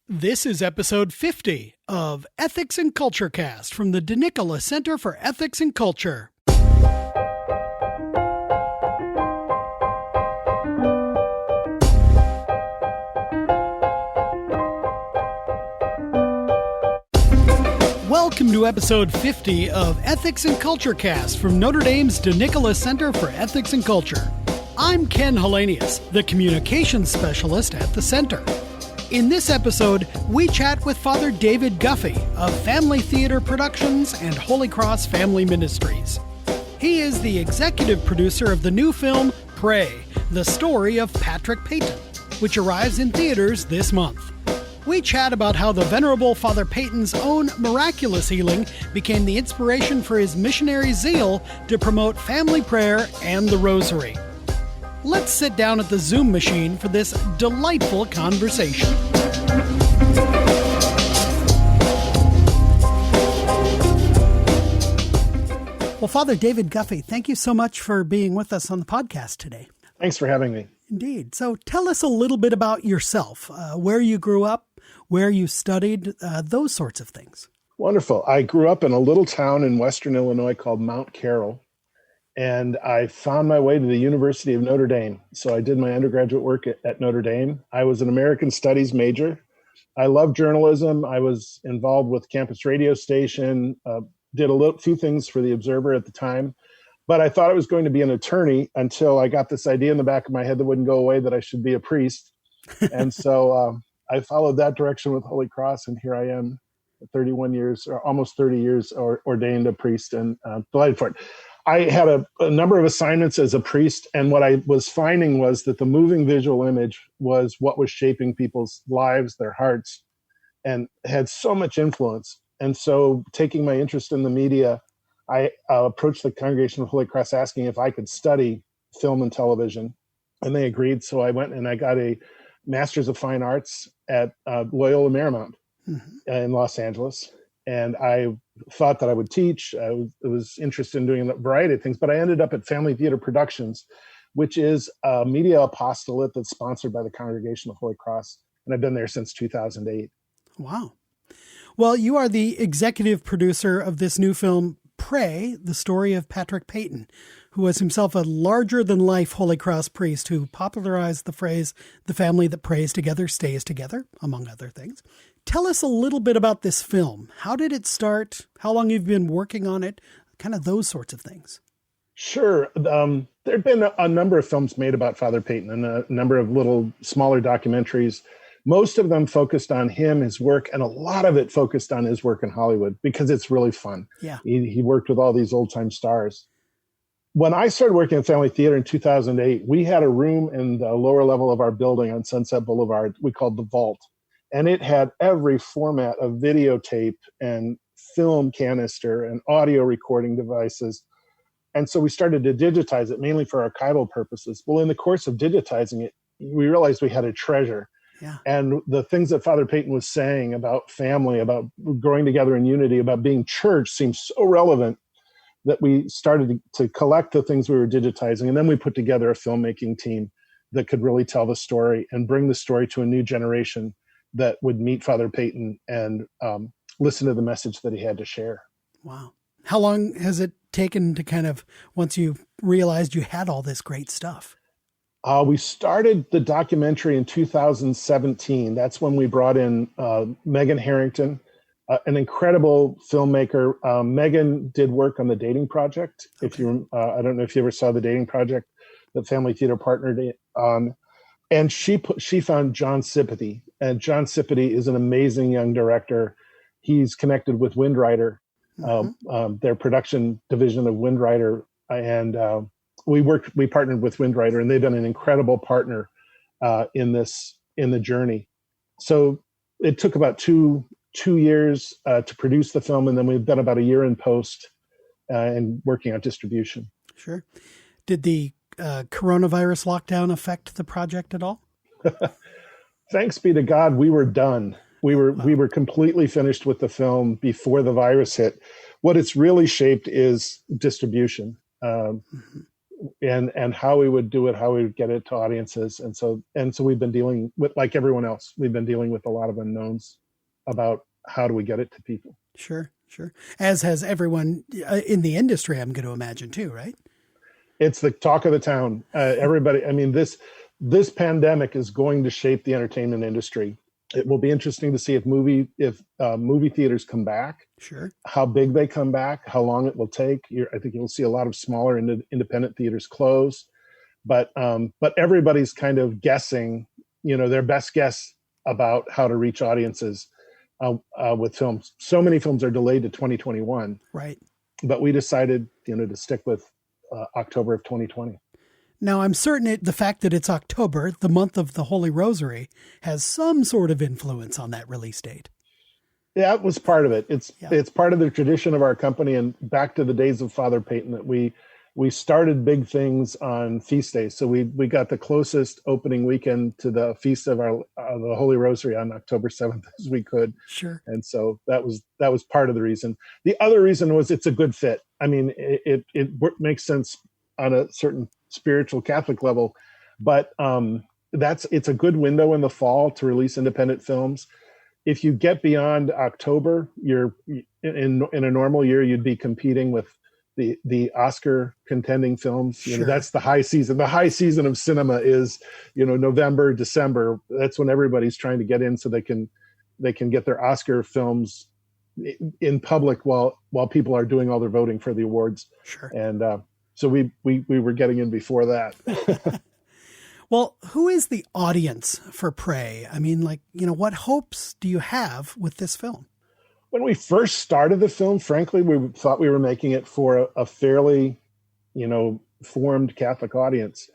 This is episode 50 of Ethics and Culture Cast from the DeNicola Center for Ethics and Culture. Welcome to episode 50 of Ethics and Culture Cast from Notre Dame's DeNicola Center for Ethics and Culture. I'm Ken Hellenius, the communications specialist at the center. In this episode, we chat with Father David Guffey of Family Theater Productions and Holy Cross Family Ministries. He is the executive producer of the new film, Pray, the story of Patrick Peyton, which arrives in theaters this month. We chat about how the Venerable Father Peyton's own miraculous healing became the inspiration for his missionary zeal to promote family prayer and the Rosary. Let's sit down at the Zoom machine for this delightful conversation. Well, Father David Guffey, thank you so much for being with us on the podcast today. Thanks for having me. Indeed. So tell us a little bit about yourself, where you grew up, where you studied, those sorts of things. Wonderful. I grew up in a little town in western Illinois called Mount Carroll, and I found my way to the University of Notre Dame. So I did my undergraduate work at Notre Dame. I was an American Studies major. I love journalism. I was involved with campus radio station, did few things for the Observer at the time. But I thought I was going to be an attorney until I got this idea in the back of my head that wouldn't go away, that I should be a priest. And so I followed that direction with Holy Cross, and here I am, 31 years, or almost 30 years, ordained a priest, and delighted for it. I had a number of assignments as a priest, and what I was finding was that the moving visual image was what was shaping people's lives, their hearts, and had so much influence. And so, taking my interest in the media, I approached the Congregation of Holy Cross asking if I could study film and television, and they agreed. So I went and I got a Master's of Fine Arts at Loyola Marymount in Los Angeles. And I thought that I would teach. I was interested in doing a variety of things, but I ended up at Family Theater Productions, which is a media apostolate that's sponsored by the Congregation of Holy Cross. And I've been there since 2008. Wow. Well, you are the executive producer of this new film, Pray, the story of Patrick Peyton, who was himself a larger-than-life Holy Cross priest who popularized the phrase, "the family that prays together stays together," among other things. Tell us a little bit about this film. How did it start? How long you've been working on it? Kind of those sorts of things. Sure. There had been a number of films made about Father Peyton and a number of little smaller documentaries. Most of them focused on him, his work, and a lot of it focused on his work in Hollywood because it's really fun. Yeah. He worked with all these old-time stars. When I started working at Family Theater in 2008, we had a room in the lower level of our building on Sunset Boulevard we called the Vault. And it had every format of videotape and film canister and audio recording devices. And so we started to digitize it, mainly for archival purposes. Well, in the course of digitizing it, we realized we had a treasure. Yeah. And the things that Father Peyton was saying about family, about growing together in unity, about being church seemed so relevant that we started to collect the things we were digitizing. And then we put together a filmmaking team that could really tell the story and bring the story to a new generation that would meet Father Peyton and listen to the message that he had to share. Wow. How long has it taken to kind of, once you realized you had all this great stuff? We started the documentary in 2017. That's when we brought in Megan Harrington, an incredible filmmaker. Megan did work on The Dating Project. Okay. If you, I don't know if you ever saw The Dating Project that Family Theater partnered on. And she found John Sipity, and John Sipity is an amazing young director. He's connected with Windwriter, their production division of Windwriter, and we partnered with Windwriter, and they've been an incredible partner in the journey. So it took about two years to produce the film, and then we've been about a year in post and working on distribution. Sure. Did the coronavirus lockdown affect the project at all? Thanks be to God, we were done. We were completely finished with the film before the virus hit. What it's really shaped is distribution. and how we would do it, how we would get it to audiences. And so we've been dealing with, like everyone else, we've been dealing with a lot of unknowns about how do we get it to people. Sure. As has everyone in the industry, I'm going to imagine too, right? It's the talk of the town. Everybody, I mean, this pandemic is going to shape the entertainment industry. It will be interesting to see if movie theaters come back. Sure. How big they come back, how long it will take. I think you'll see a lot of smaller independent theaters close, but everybody's kind of guessing, their best guess about how to reach audiences with films. So many films are delayed to 2021. Right. But we decided, to stick with October of 2020. Now, I'm certain the fact that it's October, the month of the Holy Rosary, has some sort of influence on that release date. Yeah, it was part of it. It's part of the tradition of our company, and back to the days of Father Peyton, that we started big things on feast days. So we got the closest opening weekend to the feast of the Holy Rosary on October 7th as we could. Sure. And so that was part of the reason. The other reason was it's a good fit. I mean, it makes sense on a certain spiritual Catholic level, but it's a good window in the fall to release independent films. If you get beyond October, you're in a normal year, you'd be competing with the Oscar contending films. Sure. That's the high season. The high season of cinema is, November, December. That's when everybody's trying to get in so they can get their Oscar films in public while people are doing all their voting for the awards. Sure. And so we were getting in before that. Well, who is the audience for Pray? I mean, what hopes do you have with this film? When we first started the film, frankly, we thought we were making it for a fairly, formed Catholic audience.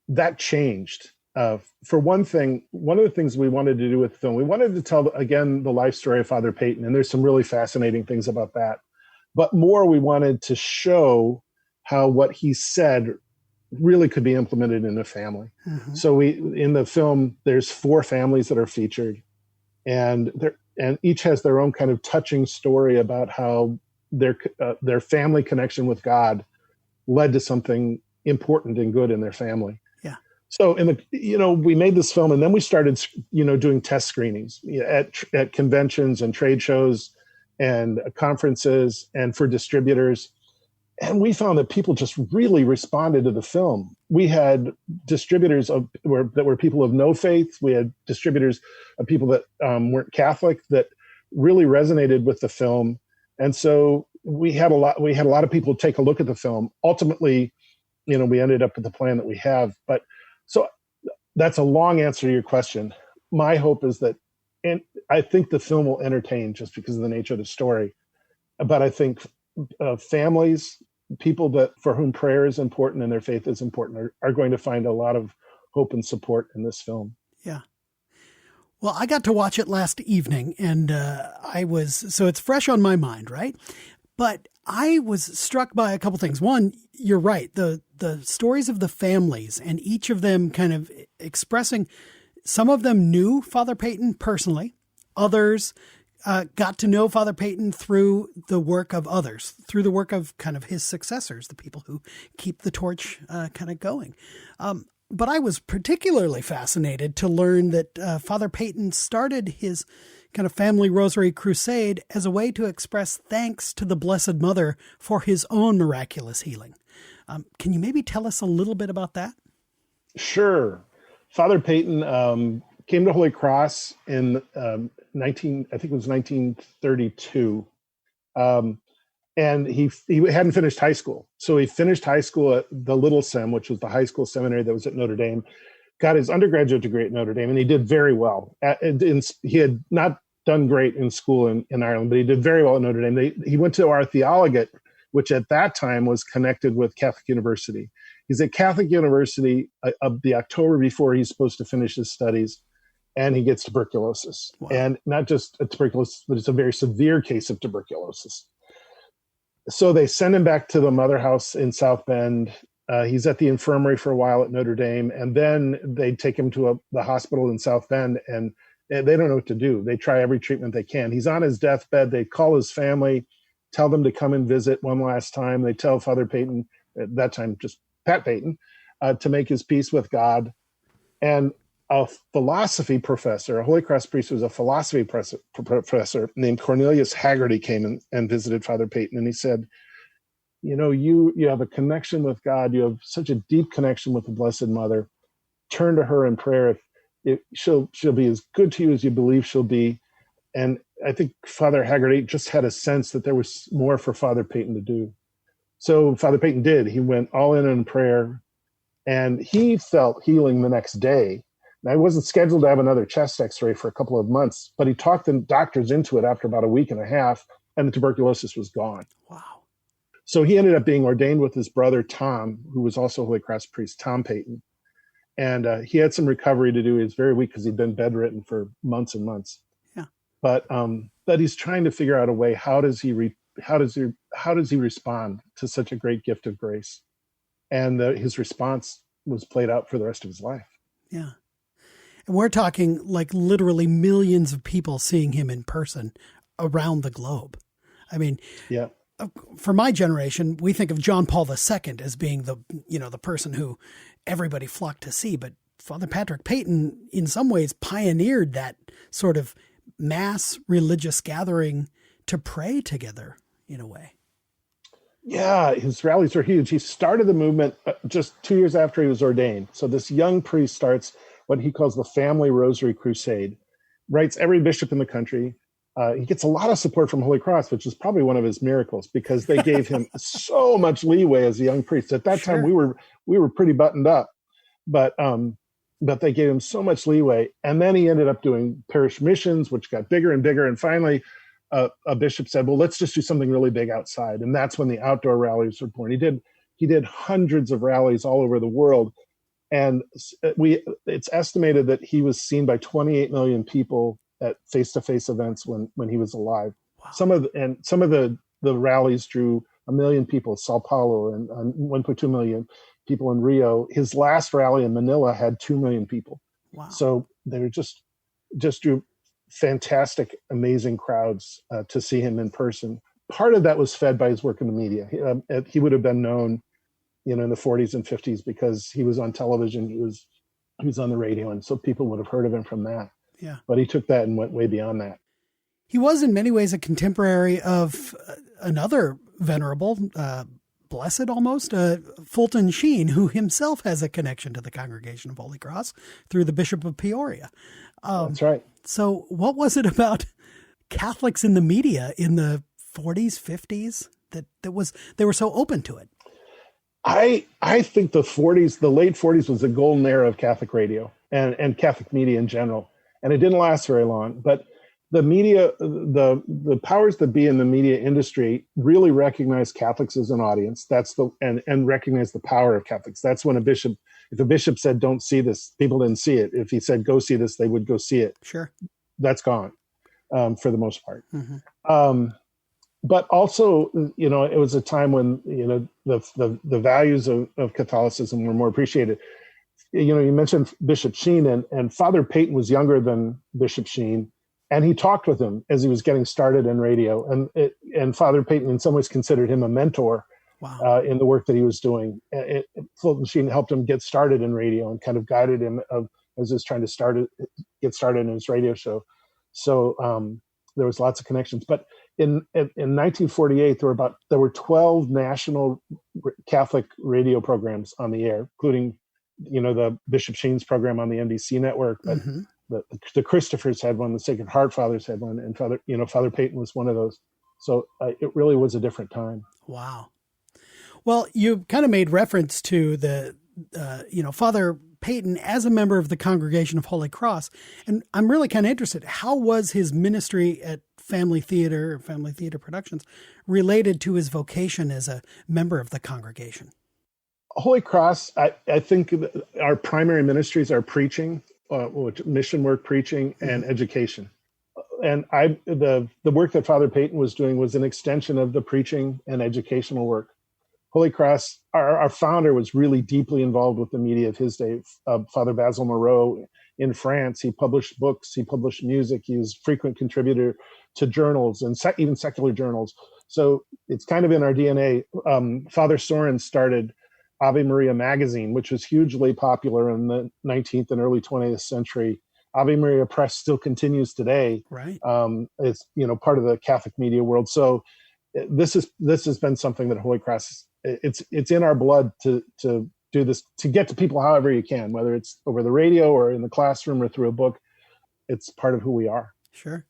That changed. For one thing, one of the things we wanted to do with the film, we wanted to tell, again, the life story of Father Peyton, and there's some really fascinating things about that. But more, we wanted to show how what he said really could be implemented in a family. Mm-hmm. So in the film, there's 4 families that are featured, and each has their own kind of touching story about how their family connection with God led to something important and good in their family. Yeah. So we made this film, and then we started, doing test screenings at conventions and trade shows and conferences and for distributors. And we found that people just really responded to the film. We had distributors that were people of no faith. We had distributors of people that weren't Catholic that really resonated with the film. And so we had a lot of people take a look at the film. Ultimately, we ended up with the plan that we have. But so that's a long answer to your question. My hope is that, and I think the film will entertain just because of the nature of the story. But I think families, people for whom prayer is important and their faith is important, are going to find a lot of hope and support in this film. Yeah. Well, I got to watch it last evening, and so it's fresh on my mind, right? But I was struck by a couple things. One, you're right. The stories of the families, and each of them kind of expressing, some of them knew Father Peyton personally. Others got to know Father Peyton through the work of others, through the work of kind of his successors, the people who keep the torch kind of going. But I was particularly fascinated to learn that Father Peyton started his kind of family rosary crusade as a way to express thanks to the Blessed Mother for his own miraculous healing. Can you maybe tell us a little bit about that? Sure. Father Peyton came to Holy Cross in 1932. And he hadn't finished high school. So he finished high school at the Little Sem, which was the high school seminary that was at Notre Dame, got his undergraduate degree at Notre Dame, and he did very well. He had not done great in school in Ireland, but he did very well at Notre Dame. He went to our theologate, which at that time was connected with Catholic University. He's at Catholic University the October before he's supposed to finish his studies, and he gets tuberculosis. Wow. And not just a tuberculosis, but it's a very severe case of tuberculosis. So they send him back to the Mother House in South Bend. He's at the infirmary for a while at Notre Dame, and then they take him to the hospital in South Bend, and they don't know what to do. They try every treatment they can. He's on his deathbed. They call his family, tell them to come and visit one last time. They tell Father Peyton, at that time just Pat Peyton, to make his peace with God. And a philosophy professor, a Holy Cross priest who was a philosophy professor named Cornelius Haggerty came and visited Father Peyton, and he said, you have a connection with God. You have such a deep connection with the Blessed Mother. Turn to her in prayer. If she'll be as good to you as you believe she'll be. And I think Father Haggerty just had a sense that there was more for Father Peyton to do. So Father Peyton did. He went all in prayer, and he felt healing the next day. And I wasn't scheduled to have another chest x-ray for a couple of months, but he talked the doctors into it after about a week and a half, and the tuberculosis was gone. Wow. So he ended up being ordained with his brother, Tom, who was also a Holy Cross priest, Tom Peyton. And he had some recovery to do. He was very weak because he'd been bedridden for months and months. Yeah. But he's trying to figure out a way. How does he respond to such a great gift of grace? And his response was played out for the rest of his life. Yeah. And we're talking like literally millions of people seeing him in person around the globe. I mean, yeah. For my generation, we think of John Paul II as being the person who everybody flocked to see. But Father Patrick Peyton, in some ways, pioneered that sort of mass religious gathering to pray together in a way. Yeah, his rallies were huge. He started the movement just 2 years after he was ordained. So this young priest starts what he calls the Family Rosary Crusade, writes every bishop in the country. He gets a lot of support from Holy Cross, which is probably one of his miracles, because they gave him so much leeway as a young priest. At that time, we were pretty buttoned up, but they gave him so much leeway. And then he ended up doing parish missions, which got bigger and bigger. And finally, a bishop said, "Well, let's just do something really big outside." And that's when the outdoor rallies were born. He did hundreds of rallies all over the world, and it's estimated that he was seen by 28 million people at face-to-face events when he was alive. Wow. Some of the rallies drew 1 million people, Sao Paulo, and 1.2 million people in Rio. His last rally in Manila had 2 million people. Wow. So they were just drew fantastic, amazing crowds to see him in person. Part of that was fed by his work in the media. He would have been known, in the 40s and 50s because he was on television. He was on the radio, and so people would have heard of him from that. Yeah. But he took that and went way beyond that. He was in many ways a contemporary of another venerable, blessed almost, Fulton Sheen, who himself has a connection to the Congregation of Holy Cross through the Bishop of Peoria. That's right. So what was it about Catholics in the media in the 40s, 50s that they were so open to it? I think the late 40s was the golden era of Catholic radio and Catholic media in general. And it didn't last very long, but the media, the powers that be in the media industry really recognized Catholics as an audience. And recognized the power of Catholics. That's when if a bishop said, "Don't see this," people didn't see it. If he said, "Go see this," they would go see it. Sure. That's gone for the most part. Mm-hmm. But also, it was a time when, the values of Catholicism were more appreciated. You mentioned Bishop Sheen, and Father Peyton was younger than Bishop Sheen, and he talked with him as he was getting started in radio. And Father Peyton, in some ways, considered him a mentor. Wow. In the work that he was doing. Fulton Sheen helped him get started in radio and kind of guided him as he was trying to get started in his radio show. So there was lots of connections. But in 1948, there were 12 national Catholic radio programs on the air, including the Bishop Sheen's program on the NBC network, but mm-hmm. the Christophers had one, the Sacred Heart Fathers had one, and Father Peyton was one of those. So it really was a different time. Wow. Well, you kind of made reference to the, Father Peyton as a member of the Congregation of Holy Cross, and I'm really kind of interested. How was his ministry at Family Theater Productions related to his vocation as a member of the congregation? Holy Cross, I think our primary ministries are preaching, mission work, preaching, and education. And the work that Father Peyton was doing was an extension of the preaching and educational work. Holy Cross, our founder was really deeply involved with the media of his day. Father Basil Moreau in France, he published books, he published music, he was a frequent contributor to journals and even secular journals. So it's kind of in our DNA. Father Soren started Ave Maria magazine, which was hugely popular in the 19th and early 20th century. Ave Maria Press still continues today. Right. It's part of the Catholic media world. So this has been something that Holy Cross, it's in our blood to do this, to get to people however you can, whether it's over the radio or in the classroom or through a book. It's part of who we are. Sure.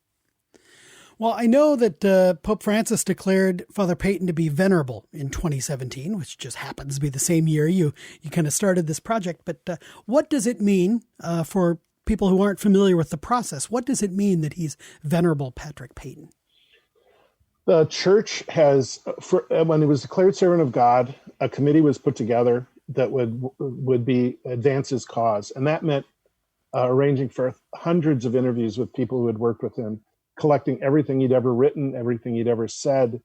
Well, I know that Pope Francis declared Father Peyton to be venerable in 2017, which just happens to be the same year you kind of started this project. But what does it mean for people who aren't familiar with the process? What does it mean that he's venerable Patrick Peyton? The church has, when he was declared servant of God, a committee was put together that would advance his cause. And that meant arranging for hundreds of interviews with people who had worked with him, collecting everything he'd ever written, everything he'd ever said,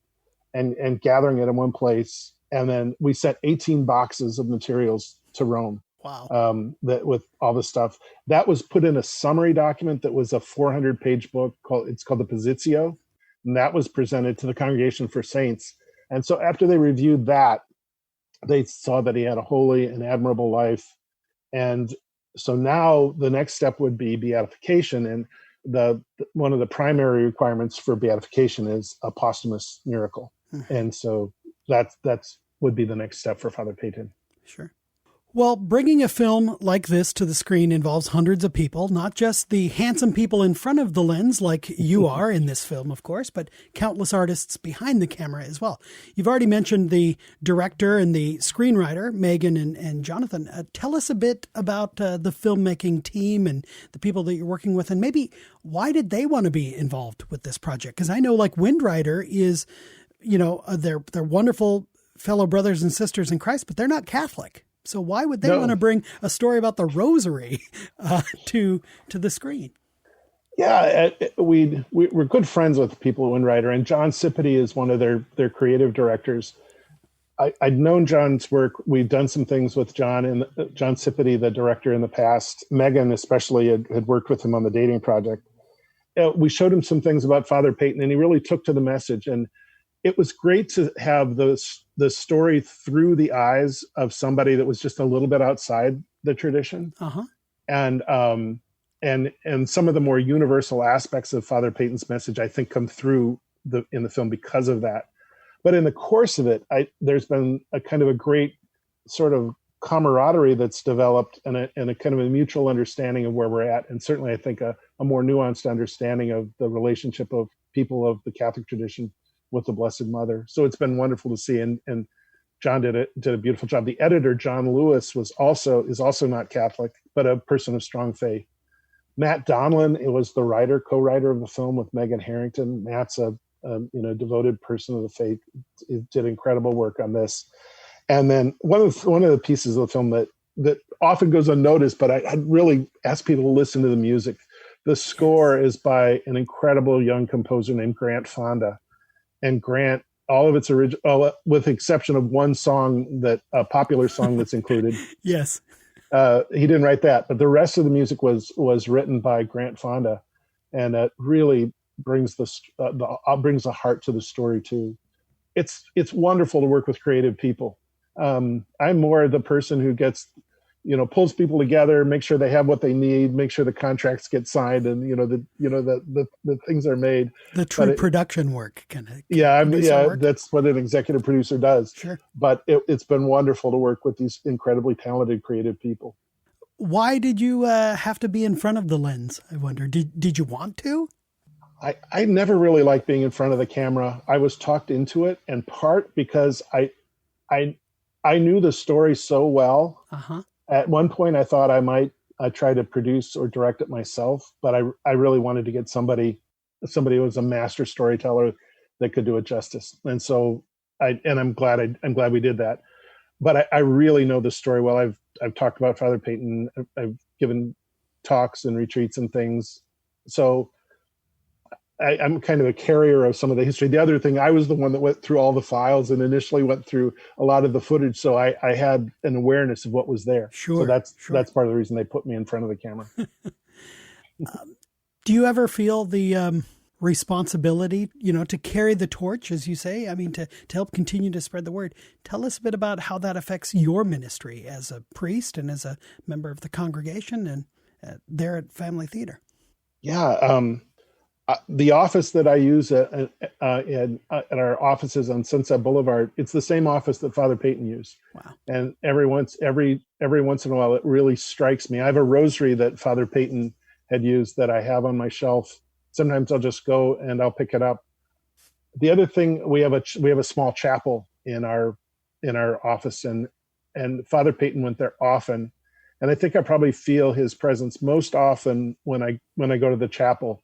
and gathering it in one place. And then we sent 18 boxes of materials to Rome. Wow. That with all the stuff that was put in a summary document that was a 400-page book called the Positio, and that was presented to the Congregation for Saints. And so after they reviewed that, they saw that he had a holy and admirable life. And so now the next step would be beatification. And one of the primary requirements for beatification is a posthumous miracle. Mm-hmm. And so that's would be the next step for Father Peyton. Sure. Well, bringing a film like this to the screen involves hundreds of people, not just the handsome people in front of the lens like you are in this film, of course, but countless artists behind the camera as well. You've already mentioned the director and the screenwriter, Megan and Jonathan. Tell us a bit about the filmmaking team and the people that you're working with, and maybe why did they want to be involved with this project? Because I know like Windrider is, they're wonderful fellow brothers and sisters in Christ, but they're not Catholic. So why would they want to bring a story about the Rosary to the screen? Yeah, we're good friends with people at Windrider, and John Sipity is one of their creative directors. I'd known John's work. We've done some things with John and John Sipity, the director, in the past. Megan especially had worked with him on the Dating Project. We showed him some things about Father Peyton, and he really took to the message. And it was great to have the story through the eyes of somebody that was just a little bit outside the tradition. Uh-huh. And some of the more universal aspects of Father Peyton's message, I think, come through in the film because of that. But in the course of it, there's been a kind of a great sort of camaraderie that's developed and a kind of a mutual understanding of where we're at. And certainly, I think, a more nuanced understanding of the relationship of people of the Catholic tradition with the Blessed Mother. So it's been wonderful to see. And John did a beautiful job. The editor, John Lewis, is also not Catholic, but a person of strong faith. Matt Donlin, it was the co-writer of the film with Megan Harrington. Matt's a devoted person of the faith. He did incredible work on this. And then one of the pieces of the film that often goes unnoticed, but I'd really ask people to listen to the music. The score is by an incredible young composer named Grant Fonda. And Grant, all of its original, with the exception of one song, a popular song that's included. Yes. He didn't write that, but the rest of the music was written by Grant Fonda, and it really brings brings a heart to the story too. It's wonderful to work with creative people. I'm more the person who gets, pulls people together, make sure they have what they need, make sure the contracts get signed, and the things are made. The true production work, kind of. That's what an executive producer does. Sure. But it's been wonderful to work with these incredibly talented, creative people. Why did you have to be in front of the lens? I wonder. Did you want to? I never really liked being in front of the camera. I was talked into it, in part because I knew the story so well. Uh-huh. At one point, I thought I might try to produce or direct it myself, but I really wanted to get somebody who was a master storyteller that could do it justice. And so I'm glad we did that. But I really know the story well. I've talked about Father Peyton. I've given talks and retreats and things. So I'm kind of a carrier of some of the history. The other thing, I was the one that went through all the files and initially went through a lot of the footage. So I had an awareness of what was there. Sure. So that's part of the reason they put me in front of the camera. Do you ever feel the responsibility, to carry the torch, as you say, to help continue to spread the word. Tell us a bit about how that affects your ministry as a priest and as a member of the congregation and there at Family Theater. Yeah. The office that I use at our offices on Sunset Boulevard, it's the same office that Father Peyton used. Wow. And every once in a while, it really strikes me. I have a rosary that Father Peyton had used that I have on my shelf. Sometimes I'll just go and I'll pick it up. The other thing, we have a small chapel in our office, and Father Peyton went there often, and I think I probably feel his presence most often when I go to the chapel.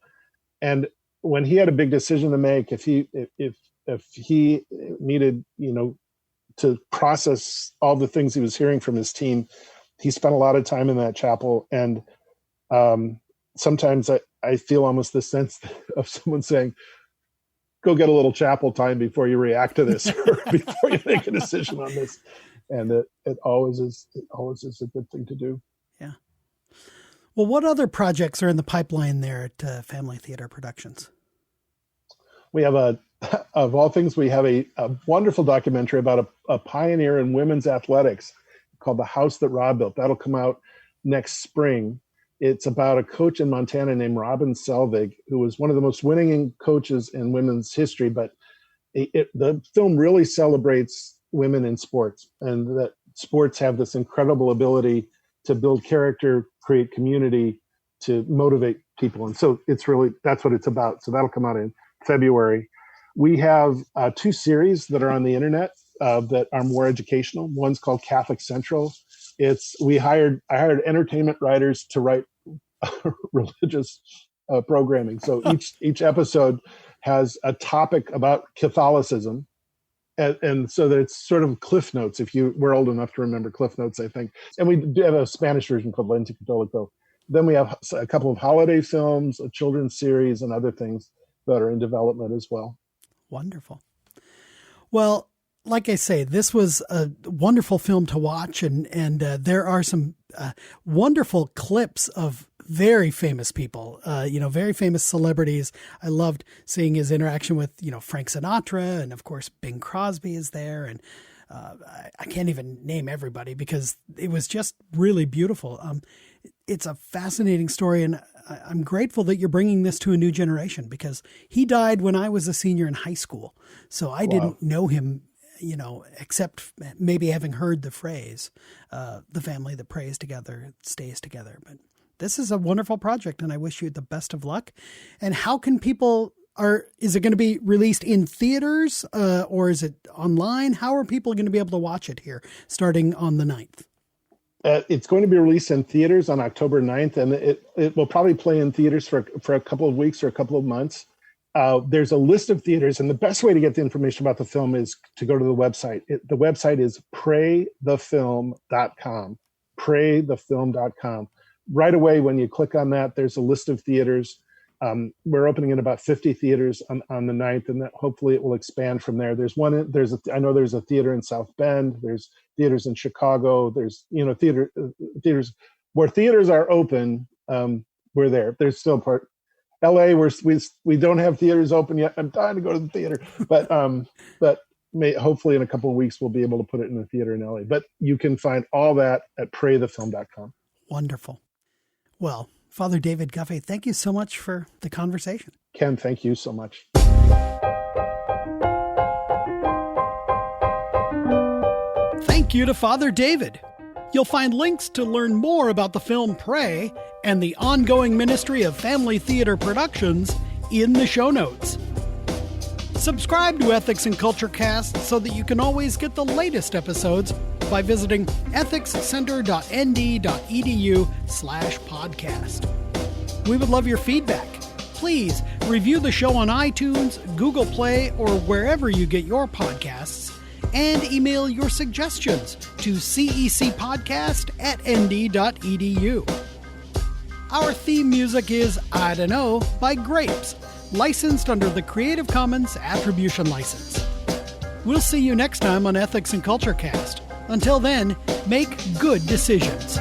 And when he had a big decision to make, if he needed, to process all the things he was hearing from his team, he spent a lot of time in that chapel. And sometimes I feel almost the sense of someone saying, go get a little chapel time before you react to this or before you make a decision on this. And it always is a good thing to do. Yeah. Well, what other projects are in the pipeline there at Family Theater Productions? We have of all things, we have a wonderful documentary about a pioneer in women's athletics called The House That Rob Built. That'll come out next spring. It's about a coach in Montana named Robin Selvig, who was one of the most winning coaches in women's history. But the film really celebrates women in sports, and that sports have this incredible ability to build character, create community, to motivate people. And so that's what it's about. So that'll come out in February. We have 2 series that are on the internet that are more educational. One's called Catholic Central. I hired entertainment writers to write religious programming. So each episode has a topic about Catholicism. And so that it's sort of Cliff Notes, if you were old enough to remember Cliff Notes, I think. And we do have a Spanish version called Lente Católico. Then we have a couple of holiday films, a children's series, and other things that are in development as well. Wonderful. Well, like I say, this was a wonderful film to watch, and there are some wonderful clips of very famous people, very famous celebrities. I loved seeing his interaction with, Frank Sinatra, and of course, Bing Crosby is there. And I can't even name everybody because it was just really beautiful. It's a fascinating story, and I'm grateful that you're bringing this to a new generation because he died when I was a senior in high school. So I didn't know him, except maybe having heard the phrase, the family that prays together stays together. But this is a wonderful project, and I wish you the best of luck. And how can people is it going to be released in theaters or is it online? How are people going to be able to watch it here starting on the 9th? It's going to be released in theaters on October 9th, and it will probably play in theaters for a couple of weeks or a couple of months. There's a list of theaters, and the best way to get the information about the film is to go to the website. The website is praythefilm.com, praythefilm.com. Right away, when you click on that, there's a list of theaters. We're opening in about 50 theaters on the 9th, and that hopefully it will expand from there. I know there's a theater in South Bend. There's theaters in Chicago. There's theaters where theaters are open. We're there. There's still part. LA, we don't have theaters open yet. I'm dying to go to the theater, but hopefully in a couple of weeks we'll be able to put it in the theater in LA. But you can find all that at praythefilm.com. Wonderful. Well, Father David Guffey, thank you so much for the conversation. Ken, thank you so much. Thank you to Father David. You'll find links to learn more about the film Pray and the ongoing ministry of Family Theater Productions in the show notes. Subscribe to Ethics and Culture Cast so that you can always get the latest episodes by visiting ethicscenter.nd.edu/podcast. We would love your feedback. Please review the show on iTunes, Google Play, or wherever you get your podcasts, and email your suggestions to cecpodcast@nd.edu. Our theme music is I Don't Know by Grapes, licensed under the Creative Commons Attribution License. We'll see you next time on Ethics and Culture Cast. Until then, make good decisions.